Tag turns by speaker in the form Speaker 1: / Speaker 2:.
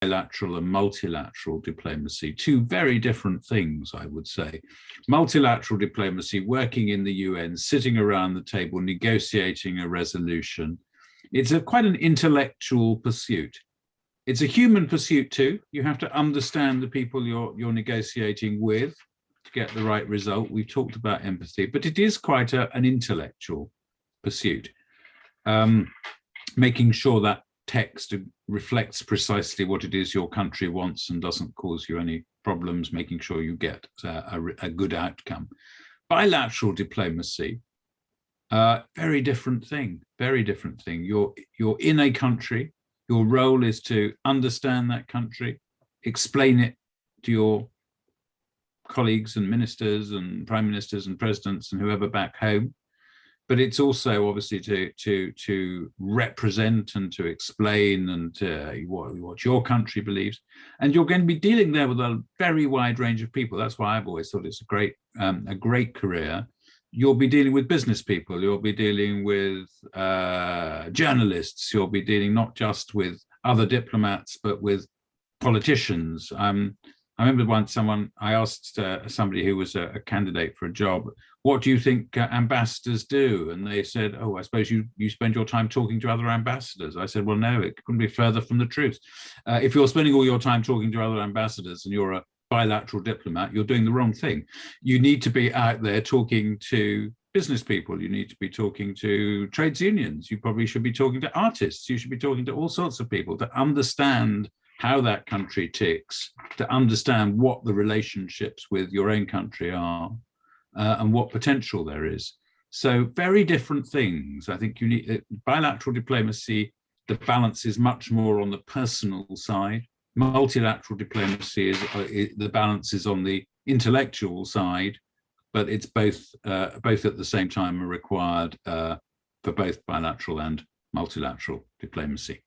Speaker 1: bilateral and multilateral diplomacy, two very different things, I would say. Multilateral diplomacy, working in the UN, sitting around the table, negotiating a resolution. It's quite an intellectual pursuit. It's a human pursuit too. You have to understand the people you're negotiating with to get the right result. We've talked about empathy, but it is quite an intellectual pursuit. Making sure that text reflects precisely what it is your country wants and doesn't cause you any problems, making sure you get a good outcome. Bilateral diplomacy, very different thing, very different thing. You're in a country, your role is to understand that country, explain it to your colleagues and ministers and prime ministers and presidents and whoever back home. But it's also obviously to represent and to explain and what your country believes. And you're going to be dealing there with a very wide range of people. That's why I've always thought it's a great career. You'll be dealing with business people. You'll be dealing with journalists. You'll be dealing not just with other diplomats, but with politicians. I remember once I asked somebody who was a candidate for a job, what do you think ambassadors do? And they said, oh, I suppose you spend your time talking to other ambassadors. I said, well, no, it couldn't be further from the truth. If you're spending all your time talking to other ambassadors and you're a bilateral diplomat, you're doing the wrong thing. You need to be out there talking to business people. You need to be talking to trades unions. You probably should be talking to artists. You should be talking to all sorts of people to understand how that country ticks, to understand what the relationships with your own country are and what potential there is. So very different things. I think you need bilateral diplomacy, the balance is much more on the personal side. Multilateral diplomacy the balance is on the intellectual side, but it's both at the same time are required for both bilateral and multilateral diplomacy.